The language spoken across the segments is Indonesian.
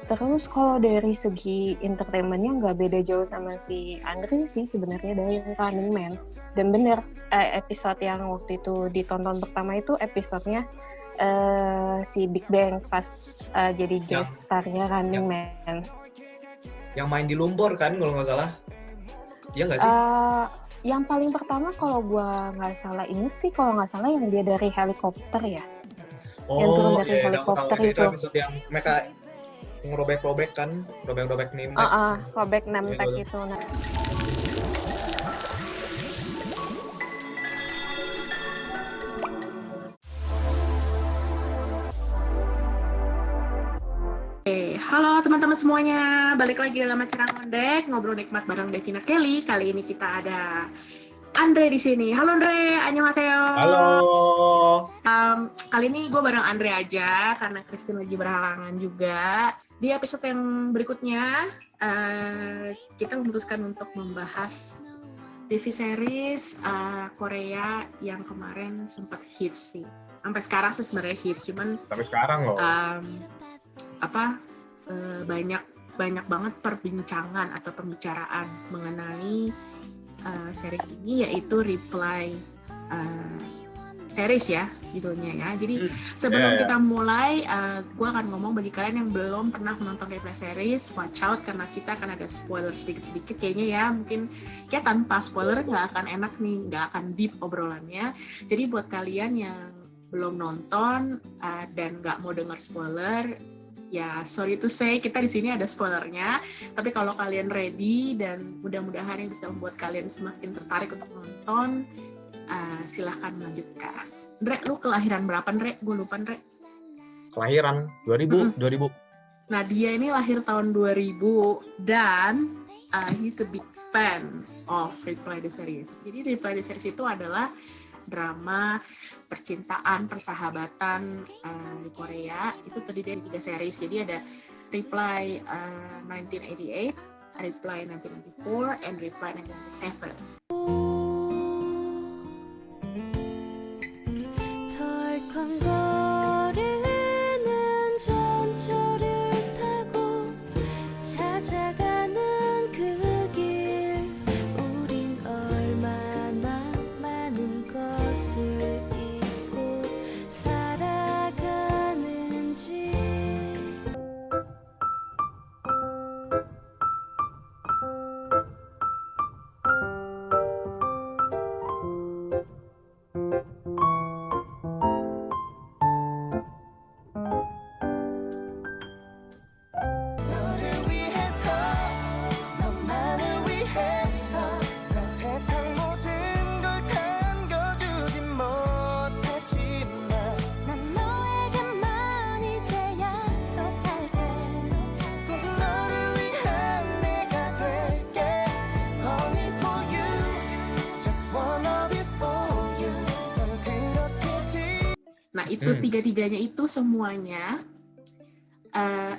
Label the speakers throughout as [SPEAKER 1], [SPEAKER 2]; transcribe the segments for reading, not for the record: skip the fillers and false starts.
[SPEAKER 1] Terus kalau dari segi entertainment-nya nggak beda jauh sama si Andre sih sebenarnya dari Running Man. Dan bener, episode yang waktu itu ditonton pertama itu episodenya si Big Bang pas jadi guest star-nya Running Man.
[SPEAKER 2] Yang main di lumpur kan kalau nggak salah. Iya nggak sih?
[SPEAKER 1] Yang paling pertama kalau gue nggak salah ingat sih, kalau nggak salah yang dia dari helikopter ya. Yang turun dari helikopter itu.
[SPEAKER 2] Episode yang mereka ngerobek-robek kan, robek-robek name tag.
[SPEAKER 1] Robek name tag itu. Nah.
[SPEAKER 3] Halo teman-teman semuanya, balik lagi dalam acara Ngondek, ngobrol nikmat bareng Devina Kelly. Kali ini kita ada Andre di sini. Halo Andre, annyeonghaseyo.
[SPEAKER 2] Halo.
[SPEAKER 3] Kali ini gue bareng Andre aja karena Christine lagi berhalangan juga. Di episode yang berikutnya kita memutuskan untuk membahas TV series Korea yang kemarin sempat hits sih. Sampai sekarang sih sebenarnya hits, cuman
[SPEAKER 2] sampai sekarang loh.
[SPEAKER 3] Banyak banget perbincangan atau pembicaraan mengenai series ini, yaitu Reply series ya judulnya ya. Jadi sebelum kita mulai, gue akan ngomong bagi kalian yang belum pernah menonton Reply series, watch out karena kita akan ada spoiler sedikit-sedikit kayaknya ya. Mungkin kayak tanpa spoiler nggak akan enak nih, nggak akan deep obrolannya. Jadi buat kalian yang belum nonton dan nggak mau dengar spoiler, ya, sorry to say, kita di sini ada spoilernya. Tapi kalau kalian ready dan mudah-mudahan yang bisa membuat kalian semakin tertarik untuk nonton, silahkan melanjutkan. Andre, lu kelahiran berapa, Andre? Gue lupa, Andre.
[SPEAKER 2] Kelahiran 2000.
[SPEAKER 3] Nah, dia ini lahir tahun 2000 dan he's a big fan of Reply the series. Jadi Reply the series itu adalah drama percintaan, persahabatan di Korea. Itu terdiri dari 3 series. Jadi ada Reply 1988, Reply 1994, and Reply 1997. Nah, itu tiga-tiganya itu semuanya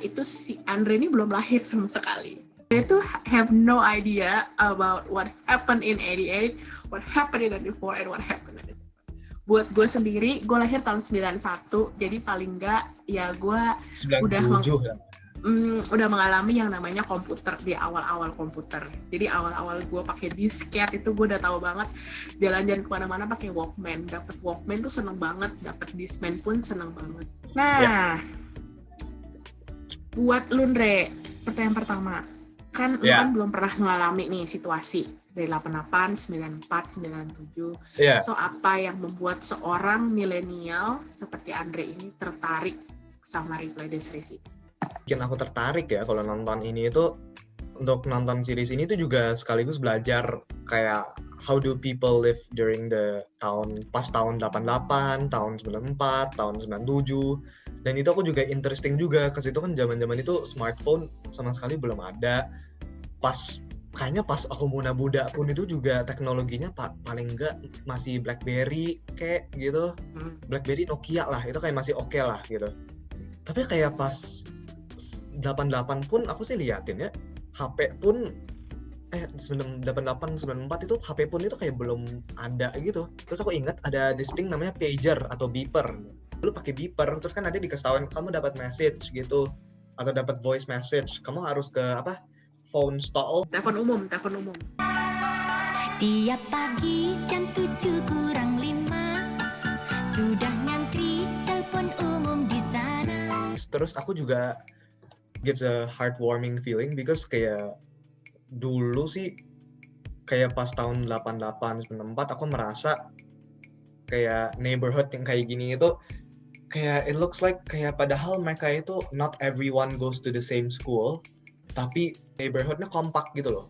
[SPEAKER 3] itu si Andre ini belum lahir sama sekali. Dia tuh have no idea about what happened in 88, what happened in 94, and what happened in 97. Buat gue sendiri, gue lahir tahun 91, jadi paling enggak ya gue udah mengalami yang namanya komputer di awal-awal komputer. Jadi awal-awal gue pakai disket itu gue udah tahu banget jalan-jalan kemana-mana pakai Walkman. Dapet Walkman tuh seneng banget, dapet Discman pun seneng banget. Nah, buat lu Andre, pertanyaan pertama, kan lu kan belum pernah mengalami nih situasi dari 88, 94, 97. So apa yang membuat seorang milenial seperti Andre ini tertarik sama Reply the series ini?
[SPEAKER 2] Bikin aku tertarik ya kalau nonton ini itu, untuk nonton series ini tuh juga sekaligus belajar kayak how do people live during the tahun 88, tahun 94, tahun 97. Dan itu aku juga interesting juga, ke situ kan zaman-zaman itu smartphone sama sekali belum ada. Kayaknya pas aku muda pun itu juga teknologinya paling enggak masih BlackBerry kayak gitu. BlackBerry, Nokia lah, itu kayak masih oke lah gitu. Tapi kayak pas 88 pun aku sih liatin ya, HP pun 88, 94 itu HP pun itu kayak belum ada gitu. Terus aku ingat ada this thing namanya pager atau beeper. Lu pakai beeper, terus kan nanti dikasih tahuin kamu dapat message gitu. atau dapat voice message, kamu harus ke phone stall.
[SPEAKER 3] Telepon umum.
[SPEAKER 4] Tiap pagi jam 7 kurang 5 sudah ngantri telepon umum di sana.
[SPEAKER 2] Terus aku juga gives a heartwarming feeling because kayak dulu sih kayak pas tahun 88, 94 aku merasa kayak neighborhood yang kayak gini itu kayak it looks like kayak padahal mereka itu not everyone goes to the same school, tapi neighborhoodnya kompak gitu loh.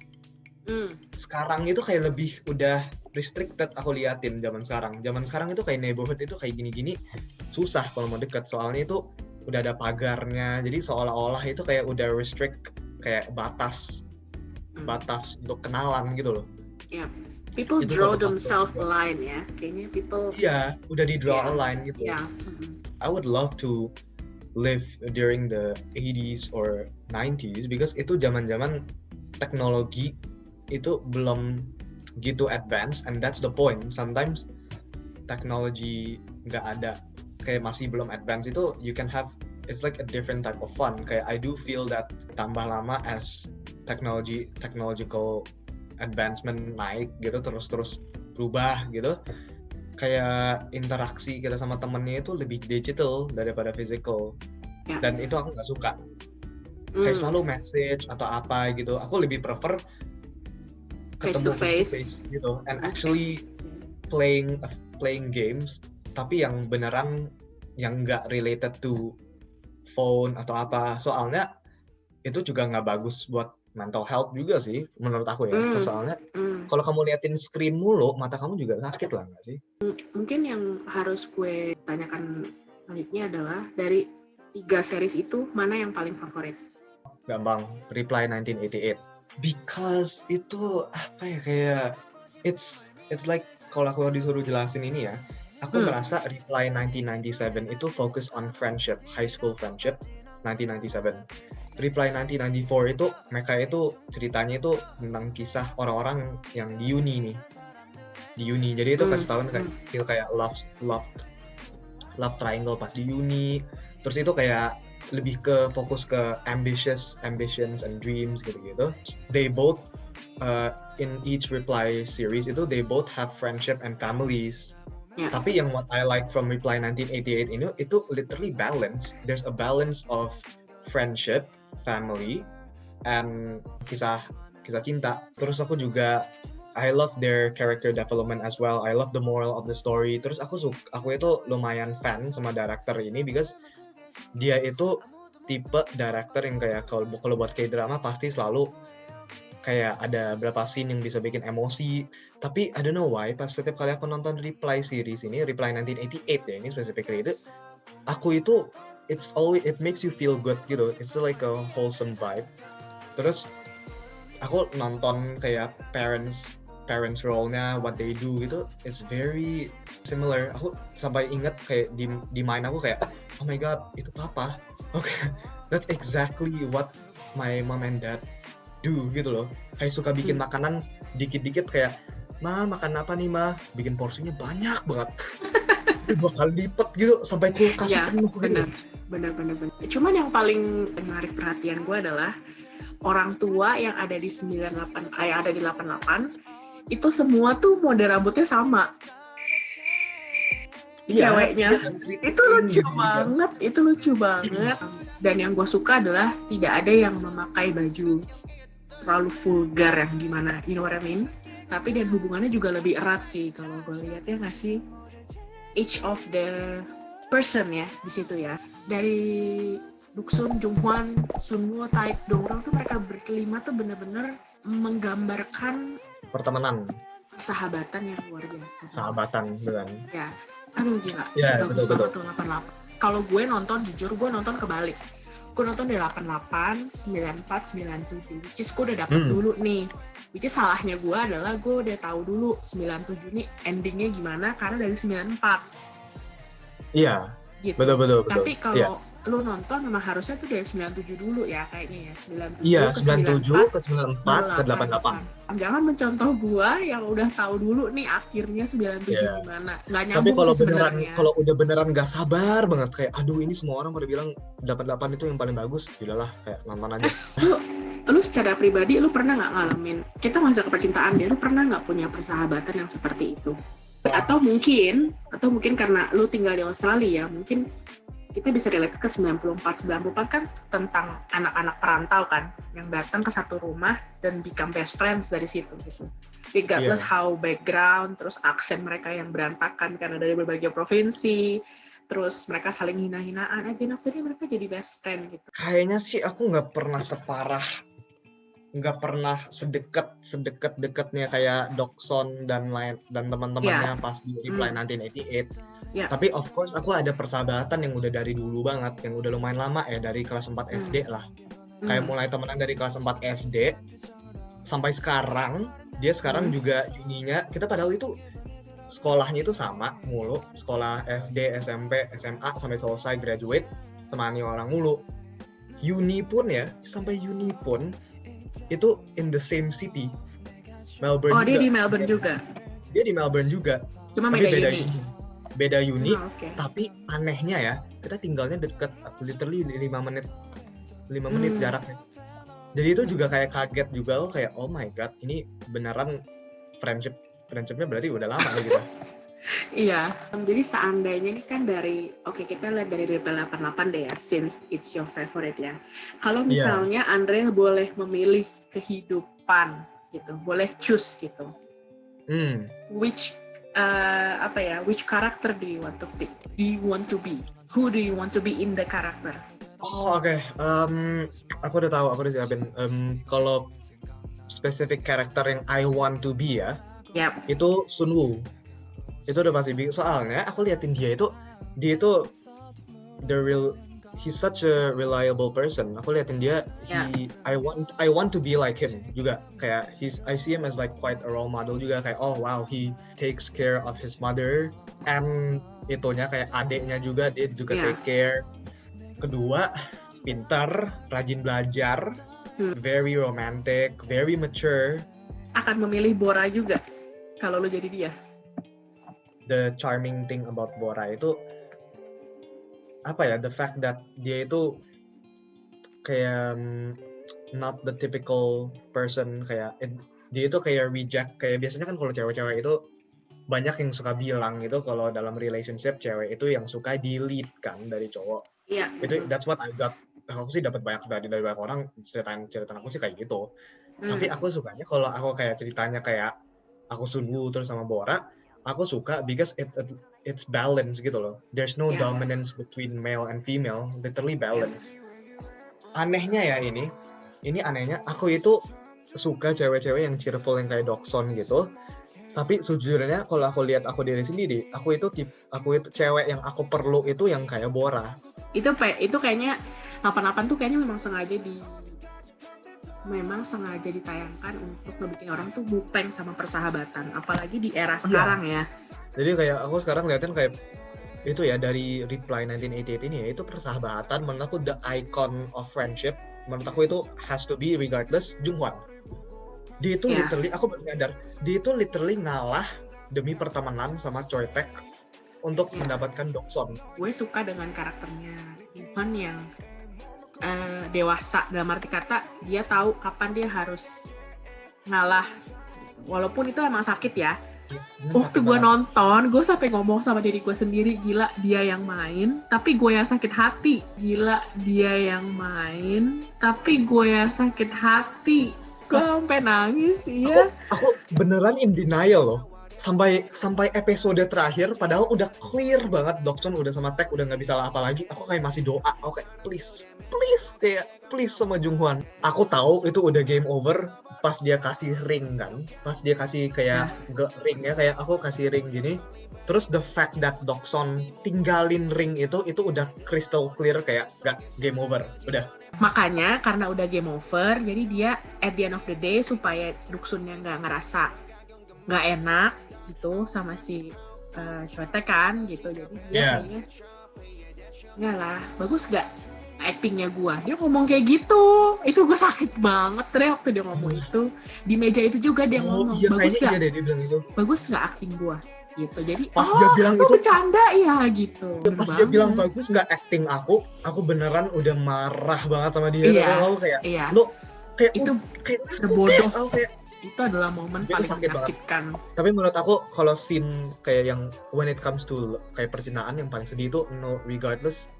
[SPEAKER 2] Sekarang itu kayak lebih udah restricted aku liatin zaman sekarang itu kayak neighborhood itu kayak gini-gini susah kalau mau deket, soalnya itu udah ada pagarnya, jadi seolah-olah itu kayak udah restrict, kayak batas untuk kenalan gitu loh.
[SPEAKER 3] Yeah. People
[SPEAKER 2] itu
[SPEAKER 3] draw themselves a line ya, kayaknya people.
[SPEAKER 2] Iya, udah di draw a line gitu.
[SPEAKER 3] Yeah.
[SPEAKER 2] I would love to live during the 80s or 90s because itu zaman-zaman teknologi itu belum gitu advance, and that's the point. Sometimes teknologi nggak ada, kayak masih belum advance itu, you can have, it's like a different type of fun. Kayak I do feel that tambah lama as technological advancement naik gitu, terus berubah gitu, kayak interaksi kita sama temennya itu lebih digital daripada physical. Dan itu aku nggak suka. Kayak selalu message atau apa gitu, aku lebih prefer ketemu face to face gitu, and actually playing games, tapi yang beneran, yang nggak related to phone atau apa, soalnya itu juga nggak bagus buat mental health juga sih menurut aku ya. Soalnya kalau kamu liatin screen mulu, mata kamu juga sakit lah, nggak sih?
[SPEAKER 3] Mungkin yang harus gue tanyakan selanjutnya adalah dari 3 series itu mana yang paling favorit?
[SPEAKER 2] Gampang, Reply 1988. Because itu apa ya, kayak it's like kalau aku disuruh jelasin ini ya, aku merasa Reply 1997 itu fokus on friendship, high school friendship 1997. Reply 1994 itu mereka itu ceritanya itu tentang kisah orang-orang yang di uni nih. Di uni. Jadi itu kasih tahu kayak love triangle pas di uni. Terus itu kayak lebih ke fokus ke ambitions and dreams gitu-gitu. They both in each Reply series itu they both have friendship and families. Yeah. Tapi yang what I like from Reply 1988 ini itu literally balance. There's a balance of friendship, family, and kisah cinta. Terus aku juga I love their character development as well. I love the moral of the story. Terus aku itu lumayan fan sama director ini because dia itu tipe director yang kayak kalau buat K-drama pasti selalu kayak ada berapa scene yang bisa bikin emosi. Tapi I don't know why pas setiap kali aku nonton Reply series ini, Reply 1988 ya ini specifically itu, aku itu it makes you feel good gitu. It's like a wholesome vibe. Terus aku nonton kayak parents role-nya, what they do gitu, it's very similar. Aku sampai inget kayak di mind aku kayak, oh my god, itu papa. Okay, that's exactly what my mom and dad do gitu loh. Kayak suka bikin makanan dikit-dikit kayak, ma makan apa nih ma? Bikin porsinya banyak banget. Bakal lipet gitu sampai kulkasnya penuh gitu.
[SPEAKER 3] Bener. Cuman yang paling menarik perhatian gue adalah orang tua yang ada di 88 itu semua tuh mode rambutnya sama. Ceweknya itu lucu banget. Dan yang gue suka adalah tidak ada yang memakai baju terlalu vulgar yang gimana, you know what I mean? Tapi dan hubungannya juga lebih erat sih kalau gue lihatnya, nggak sih? Each of the person ya di situ ya. Dari Duksun, Jungwon, Sunwoo, Taek, Dongrong tuh mereka berkelima tuh bener-bener menggambarkan
[SPEAKER 2] pertemanan,
[SPEAKER 3] sahabatan yang luar biasa.
[SPEAKER 2] Sahabatan beneran.
[SPEAKER 3] Ya, aduh gila.
[SPEAKER 2] Ya,
[SPEAKER 3] bagus
[SPEAKER 2] betul.
[SPEAKER 3] Banget tuh 88. Kalau gue nonton, jujur gue nonton kebalik. Gue nonton dari 88, 94, 97. Which is gue udah dapet dulu nih. Which is salahnya gue adalah gue udah tahu dulu 97 nih endingnya gimana karena dari 94.
[SPEAKER 2] Iya.
[SPEAKER 3] Gitu.
[SPEAKER 2] Betul.
[SPEAKER 3] Tapi kalau lu nonton memang harusnya tuh dari 97 dulu ya kayaknya ya. 97
[SPEAKER 2] Iya,
[SPEAKER 3] ke
[SPEAKER 2] 97 ke 94 ke 88.
[SPEAKER 3] Jangan mencontoh gua yang udah tahu dulu nih akhirnya 97
[SPEAKER 2] Iya.
[SPEAKER 3] gimana. Nggak
[SPEAKER 2] Tapi
[SPEAKER 3] nyambung
[SPEAKER 2] kalau
[SPEAKER 3] sih
[SPEAKER 2] beneran,
[SPEAKER 3] sebenarnya.
[SPEAKER 2] kalau udah beneran gak sabar banget kayak aduh ini semua orang pada bilang 88 itu yang paling bagus, udahlah kayak nonton aja.
[SPEAKER 3] Lu secara pribadi lu pernah nggak ngalamin, kita masa kepercintaan deh, lu pernah nggak punya persahabatan yang seperti itu? Atau mungkin karena lu tinggal di Australia, mungkin kita bisa relate ke 94 kan tentang anak-anak perantau kan yang datang ke satu rumah dan become best friends dari situ gitu. Regardless how background, terus aksen mereka yang berantakan karena dari berbagai provinsi, terus mereka saling hina-hinaan, mereka jadi best friend gitu.
[SPEAKER 2] Kayaknya sih aku nggak pernah sedekat-dekatnya kayak Dokson dan teman-temannya pas di Reply 1988. Tapi of course aku ada persahabatan yang udah dari dulu banget, yang udah lumayan lama ya, dari kelas 4 SD lah. Kayak mulai temenan dari kelas 4 SD sampai sekarang. Dia sekarang juga uninya, kita padahal itu sekolahnya itu sama mulu, sekolah SD, SMP, SMA sampai selesai graduate sama nih orang mulu. Uni pun itu in the same city, Melbourne.
[SPEAKER 3] Dia di Melbourne juga.
[SPEAKER 2] Dia di Melbourne juga.
[SPEAKER 3] Cuma
[SPEAKER 2] tapi
[SPEAKER 3] beda
[SPEAKER 2] uni.
[SPEAKER 3] Okay.
[SPEAKER 2] Tapi anehnya ya, kita tinggalnya deket, literally 5 menit jaraknya. Jadi itu juga kayak kaget juga, kayak oh my god, ini beneran friendshipnya berarti udah lama gitu.
[SPEAKER 3] Iya, jadi seandainya ini kan kita lihat dari Rebel 88 deh ya, since it's your favorite ya. Kalau misalnya Andre boleh memilih kehidupan gitu, boleh choose gitu. Which character do you want to pick? Do you want to be? Who do you want to be in the character?
[SPEAKER 2] Oh oke. Aku udah tahu, aku udah siapin. Kalau specific character yang I want to be ya, itu Sun Woo. Itu udah pasti, soalnya aku liatin dia itu he's such a reliable person. Aku liatin dia, I want to be like him juga. Kayak I see him as like quite a role model juga, kayak oh wow, he takes care of his mother, and itunya kayak adeknya juga dia juga take care. Kedua, pintar, rajin belajar, very romantic, very mature.
[SPEAKER 3] Akan memilih Bora juga kalau lu jadi dia.
[SPEAKER 2] The charming thing about Bora itu the fact that dia itu kayak not the typical person, kayak dia itu kayak reject, kayak biasanya kan kalau cewek-cewek itu banyak yang suka bilang gitu kalau dalam relationship cewek itu yang suka di-lead kan dari cowok. Itu that's what I got. Aku sih dapat banyak dari banyak orang cerita aku sih kayak gitu. Tapi aku sukanya kalau aku kayak ceritanya kayak aku Sun Woo terus sama Bora, aku suka because it's balance gitu loh. There's no dominance between male and female, literally balance. Anehnya ya ini anehnya, aku itu suka cewek-cewek yang cheerful yang kayak Dokson gitu. Tapi sejujurnya kalau aku lihat aku diri sendiri, aku itu cewek yang aku perlu itu yang kayak Bora.
[SPEAKER 3] Itu kayaknya 88 tuh kayaknya memang sengaja ditayangkan untuk ngebikin orang tuh mupeng sama persahabatan, apalagi di era sekarang ya.
[SPEAKER 2] Jadi kayak aku sekarang liatin kayak itu ya, dari Reply 1988 ini ya, itu persahabatan menurut aku the icon of friendship. Menurut aku itu has to be regardless Jungwon. Dia itu literally, aku baru nyadar, dia itu literally ngalah demi pertemanan sama Choi Taek untuk mendapatkan Dokson.
[SPEAKER 3] Gue suka dengan karakternya Jungwon yang dewasa, dalam arti kata dia tahu kapan dia harus ngalah, walaupun itu emang sakit ya. Waktu gue nonton, gue sampai ngomong sama diri gue sendiri, gila dia yang main tapi gue yang sakit hati, gila dia yang main tapi gue yang sakit hati. Gue sampai nangis ya.
[SPEAKER 2] Aku beneran in denial loh. Sampai episode terakhir, padahal udah clear banget Dokson udah sama Taek udah nggak bisa apa lagi. Aku kayak masih doa, oke, please sama Jungwon. Aku tahu itu udah game over pas dia kasih ring kan, pas dia kasih kayak ring ya, kayak aku kasih ring gini. Terus the fact that Dokson tinggalin ring itu udah crystal clear, kayak gak game over, udah.
[SPEAKER 3] Makanya karena udah game over, jadi dia at the end of the day supaya Doksunnya nggak ngerasa nggak enak gitu sama si Choi Taek kan gitu, jadi dia kayaknya enggak lah, bagus gak actingnya gue? Dia ngomong kayak gitu, itu gue sakit banget Dre waktu dia ngomong itu. Di meja itu juga dia ngomong,
[SPEAKER 2] iya,
[SPEAKER 3] bagus gak?
[SPEAKER 2] Iya deh, dia bilang itu.
[SPEAKER 3] Bagus gak acting gue? Gitu. Jadi
[SPEAKER 2] pas dia bilang
[SPEAKER 3] itu
[SPEAKER 2] itu
[SPEAKER 3] bercanda ya gitu.
[SPEAKER 2] Pas dia bilang bagus nggak acting aku beneran udah marah banget sama dia.
[SPEAKER 3] Iya,
[SPEAKER 2] Lalu kayak
[SPEAKER 3] iya.
[SPEAKER 2] lu kayak
[SPEAKER 3] itu
[SPEAKER 2] kayak
[SPEAKER 3] bodoh.
[SPEAKER 2] Kayak
[SPEAKER 3] itu adalah momen
[SPEAKER 2] itu
[SPEAKER 3] paling
[SPEAKER 2] sakit
[SPEAKER 3] menyakitkan.
[SPEAKER 2] Tapi menurut aku kalau scene kayak yang when it comes to kayak percintaan yang paling sedih itu no regardless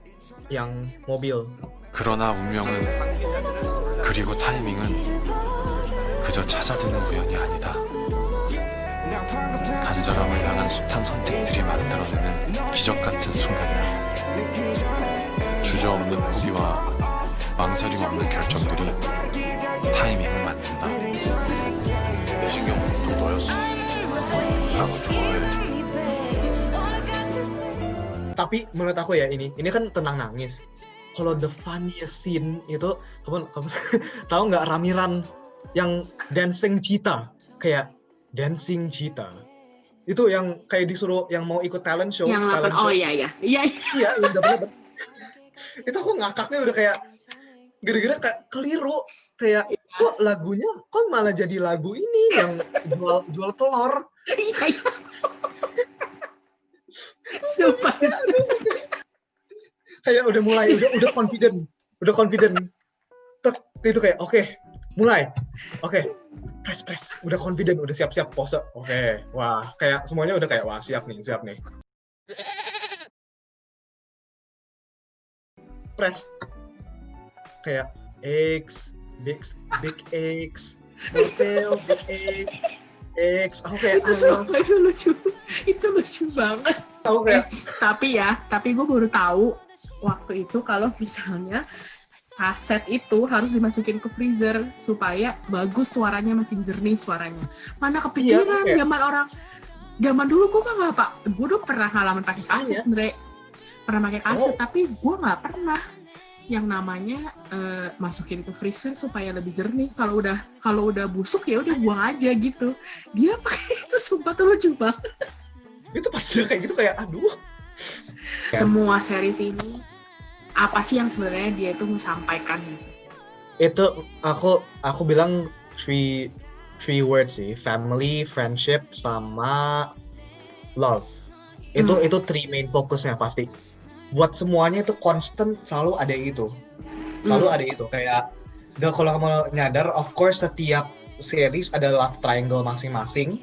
[SPEAKER 2] yang mobil.
[SPEAKER 5] 그러나 운명은 그리고 타이밍은 그저 찾아드는 우연이 아니다. 간절함을 향한 숱한 선택들이 만들어내는 기적 같은 순간이다. 주저없는 포기와 망설임 없는 결정들이 타이밍을 만든다. 내 신경 또 너였어. 나도 좋아해.
[SPEAKER 2] Tapi menurut aku ya ini kan tentang nangis. Kalau the funniest scene itu kamu tahu nggak Ramiran yang dancing cheetah kayak dancing cheetah itu yang kayak disuruh yang mau ikut talent show
[SPEAKER 3] yang
[SPEAKER 2] talent
[SPEAKER 3] 8
[SPEAKER 2] show.
[SPEAKER 3] iya
[SPEAKER 2] Yang dapat itu aku ngakaknya udah kayak gara-gara kayak keliru kayak kok lagunya kok malah jadi lagu ini yang jual telur.
[SPEAKER 3] Iya. Sumpah.
[SPEAKER 2] Kayak udah mulai udah confident itu kayak oke, mulai oke. Press udah confident, udah siap pose. Oke. Wah, kayak semuanya udah kayak wah siap nih. Press kayak X big X Marcel big X aku kayak
[SPEAKER 3] itu lucu banget.
[SPEAKER 2] Aku kayak
[SPEAKER 3] tapi gue baru tahu waktu itu kalau misalnya kaset itu harus dimasukin ke freezer supaya bagus suaranya, makin jernih suaranya. Mana kepikiran zaman dulu gue nggak pak, gue udah pernah ngalamin pakai kaset, Andre. Pernah pakai kaset, tapi gue nggak pernah yang namanya masukin ke freezer supaya lebih jernih. Kalau udah busuk ya udah buang aja gitu. Dia pakai itu sumpah tuh lucu banget.
[SPEAKER 2] Itu pas dia kayak gitu kayak aduh.
[SPEAKER 3] Semua series ini apa sih yang sebenarnya dia itu mau sampaikan?
[SPEAKER 2] Itu aku bilang three words sih, family, friendship, sama love. Itu three main fokusnya pasti. Buat semuanya itu constant selalu ada itu. Ada itu kayak kalau kamu nyadar, of course setiap series ada love triangle masing-masing.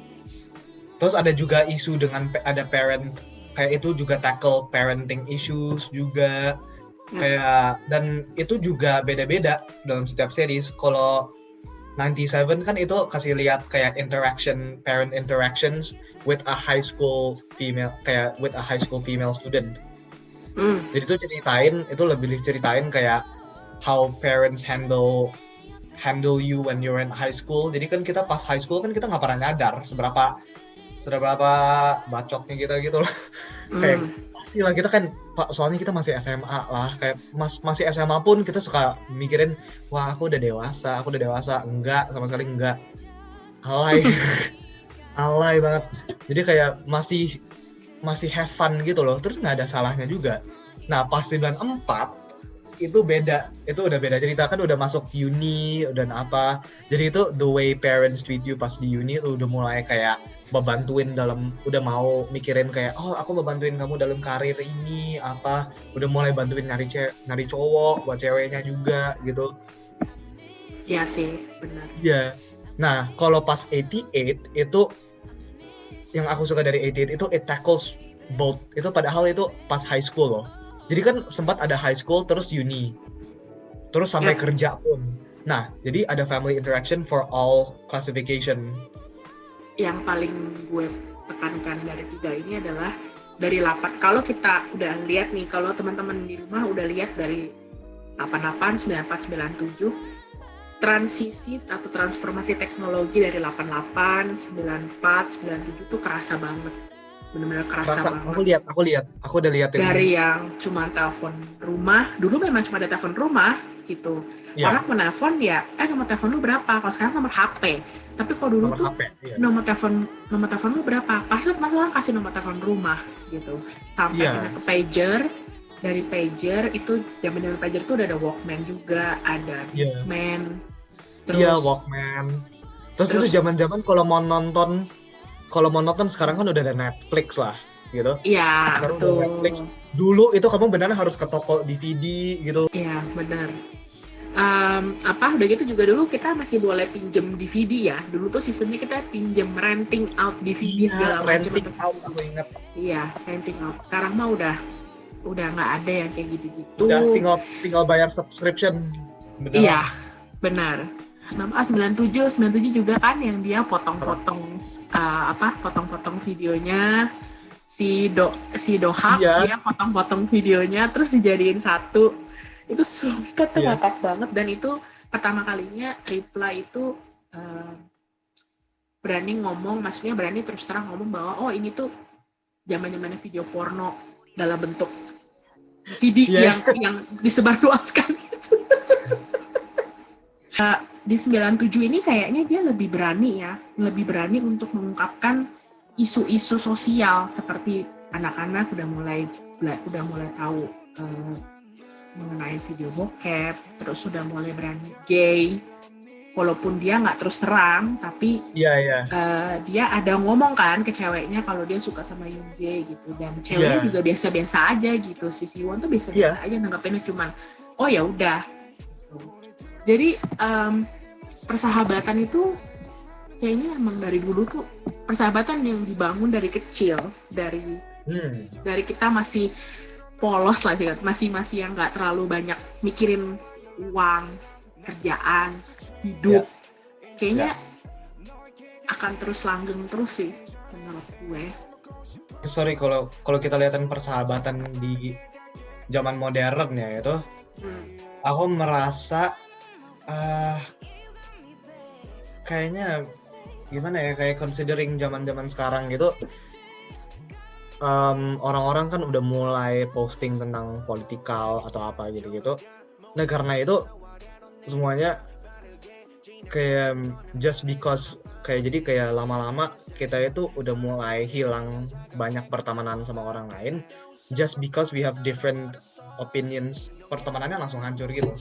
[SPEAKER 2] Terus ada juga isu dengan ada parent, kayak itu juga tackle parenting issues juga. Kayak dan itu juga beda-beda dalam setiap series. Kalau 97 kan itu kasih lihat kayak parent interactions with a high school female student. Jadi itu lebih ceritain kayak how parents handle you when you're in high school. Jadi kan kita pas high school kan kita nggak pernah nyadar seberapa bacotnya kita gitu loh. Kayak pastilah kita kan soalnya kita masih SMA lah, kayak masih SMA pun kita suka mikirin wah aku udah dewasa. Enggak, sama sekali enggak. Alay banget. Jadi kayak masih have fun gitu loh, terus nggak ada salahnya juga. Nah pas 94 itu beda, itu udah beda cerita kan, udah masuk uni dan apa. Jadi itu the way parents treat you pas di uni tuh udah mulai kayak membantuin dalam, udah mau mikirin kayak oh aku membantuin kamu dalam karir ini apa, udah mulai bantuin nyari cowok buat ceweknya juga gitu.
[SPEAKER 3] Iya sih, benar.
[SPEAKER 2] Iya. Nah kalau pas 88 itu yang aku suka dari 88 itu it tackles both. Itu padahal itu pas high school loh. Jadi kan sempat ada high school terus uni. Terus sampai kerja pun. Nah, jadi ada family interaction for all classification.
[SPEAKER 3] Yang paling gue tekankan dari 3 ini adalah dari 8. Kalau kita udah lihat nih, kalau teman-teman di rumah udah lihat dari 88, 94, 97, transisi atau transformasi teknologi dari 88, 94, 97 tuh kerasa banget. Benar-benar kerasa banget. Aku udah lihat dari yang cuma telepon rumah. Dulu memang cuma ada telepon rumah gitu. Orang mau telepon ya, nomor telepon lu berapa? Kalau sekarang nomor HP. Tapi kalau dulu nomor tuh HP, nomor telepon lu berapa? Pasti orang kasih nomor telepon rumah gitu. Sampai kita ke pager, dari pager itu, zaman pager tuh udah ada Walkman juga, ada Discman.
[SPEAKER 2] Iya, Walkman. Terus itu zaman-zaman kalau mau nonton sekarang kan udah ada Netflix lah, gitu.
[SPEAKER 3] Iya,
[SPEAKER 2] sekarang
[SPEAKER 3] betul.
[SPEAKER 2] udah Netflix. Dulu itu kamu benar harus ke toko DVD gitu.
[SPEAKER 3] Iya, benar. Udah gitu juga dulu kita masih boleh pinjem DVD ya. Dulu tuh sistemnya kita pinjem renting out DVD segala macam.
[SPEAKER 2] Renting out, aku ingat.
[SPEAKER 3] Iya, renting out. Sekarang mah udah nggak ada yang kayak gitu-gitu.
[SPEAKER 2] Udah tinggal bayar subscription. Bener.
[SPEAKER 3] Iya, benar. 97 juga kan yang dia potong-potong videonya si Dohak, dia potong-potong videonya terus dijadiin satu. Itu sumpah tuh ngakak banget, dan itu pertama kalinya Reply itu berani terus terang ngomong bahwa ini tuh zaman-zamannya video porno dalam bentuk video yang disebarluaskan gitu. Di 97 ini kayaknya dia lebih berani untuk mengungkapkan isu-isu sosial, seperti anak-anak udah mulai tahu mengenai video bokep, terus sudah mulai berani gay, walaupun dia nggak terus terang, tapi dia ada ngomong kan ke ceweknya kalau dia suka sama Yoon Jae gitu, dan ceweknya juga biasa-biasa aja gitu, si Siwon tuh biasa-biasa aja, nanggapinnya cuman ya udah. Jadi persahabatan itu kayaknya emang dari dulu tuh persahabatan yang dibangun dari kecil, dari kita masih polos lah sih, masih yang nggak terlalu banyak mikirin uang, kerjaan, hidup, kayaknya akan terus langgeng terus sih menurut gue.
[SPEAKER 2] Sorry, kalau kita lihatin persahabatan di zaman modern ya itu, aku merasa kayaknya gimana ya, kayak considering zaman sekarang gitu, orang-orang kan udah mulai posting tentang politikal atau apa gitu. Nah karena itu semuanya kayak just because jadi kayak lama-lama kita itu udah mulai hilang banyak pertemanan sama orang lain just because we have different opinions, pertemanannya langsung hancur gitu.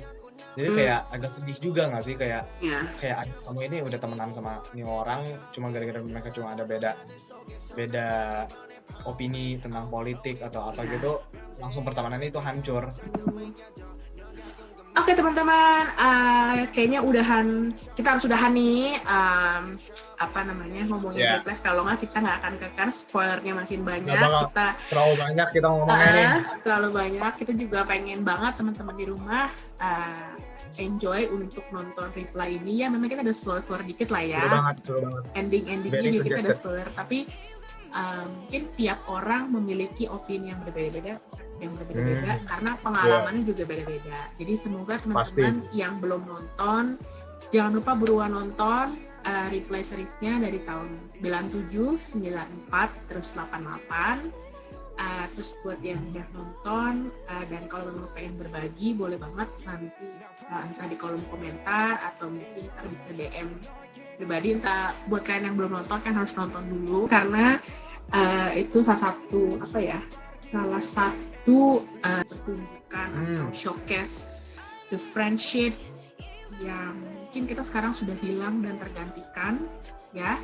[SPEAKER 2] Jadi kayak agak sedih juga nggak sih, kayak kamu ini udah temenan sama ini orang cuma gara-gara mereka cuma ada beda opini tentang politik atau apa gitu, langsung pertemanannya itu hancur.
[SPEAKER 3] Oke teman-teman, kayaknya kita harus udahan nih, ngomongin Reply. Kalau nggak kita nggak akan kekar, spoilernya makin banyak. Kita
[SPEAKER 2] terlalu banyak kita ngomongnya nih.
[SPEAKER 3] Terlalu banyak. Kita juga pengen banget teman-teman di rumah enjoy untuk nonton Reply ini. Ya memang kita ada spoiler dikit lah ya.
[SPEAKER 2] Sudah banget.
[SPEAKER 3] Ending-endingnya kita ada spoiler, tapi mungkin tiap orang memiliki opini yang berbeda-beda karena pengalamannya juga beda-beda. Jadi semoga teman-teman yang belum nonton, jangan lupa buruan nonton Reply seriesnya dari tahun 97, 94, terus 88. Terus buat yang udah nonton dan kalau memang pengen berbagi, boleh banget nanti entah di kolom komentar atau mungkin ntar bisa DM pribadi. Entah buat kalian yang belum nonton kan harus nonton dulu, karena itu salah satu pertunjukan atau showcase the friendship yang mungkin kita sekarang sudah hilang dan tergantikan ya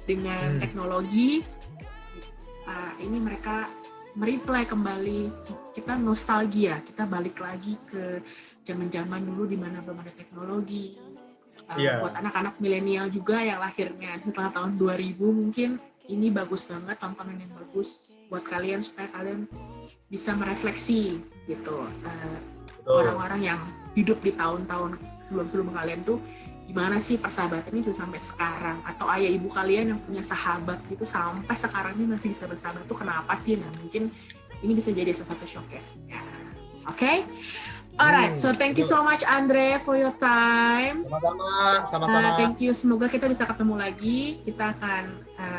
[SPEAKER 3] dengan teknologi. Ini mereka mereplay kembali, kita nostalgia, kita balik lagi ke zaman-zaman dulu di mana belum ada teknologi. Buat anak-anak milenial juga yang lahirnya setelah tahun 2000 mungkin, ini bagus banget, tontonan yang bagus buat kalian supaya kalian bisa merefleksi gitu. Orang-orang yang hidup di tahun-tahun sebelum kalian tuh gimana sih persahabatan itu sampai sekarang, atau ayah ibu kalian yang punya sahabat gitu sampai sekarang ini masih bisa bersahabat tuh kenapa sih? Nah mungkin ini bisa jadi salah satu showcase ya. Oke? Alright, so thank you so much Andre for your time.
[SPEAKER 2] Sama-sama.
[SPEAKER 3] Thank you, semoga kita bisa ketemu lagi. Kita akan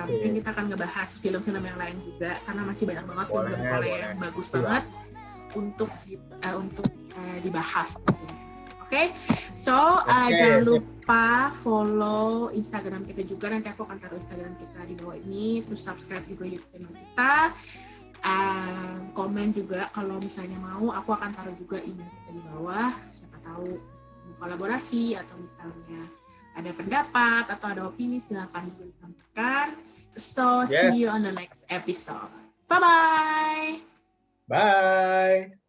[SPEAKER 3] mungkin kita akan ngebahas film-film yang lain juga karena masih banyak banget film Korea yang bagus banget untuk dibahas. Oke? So jangan lupa follow Instagram kita juga, nanti aku akan taruh Instagram kita di bawah ini, terus subscribe juga YouTube channel kita. komen juga kalau misalnya mau, aku akan taruh juga email kita di bawah, siapa tahu mau kolaborasi atau misalnya ada pendapat atau ada opini, silakan juga disampaikan. So see you on the next episode. Bye bye.
[SPEAKER 2] Bye.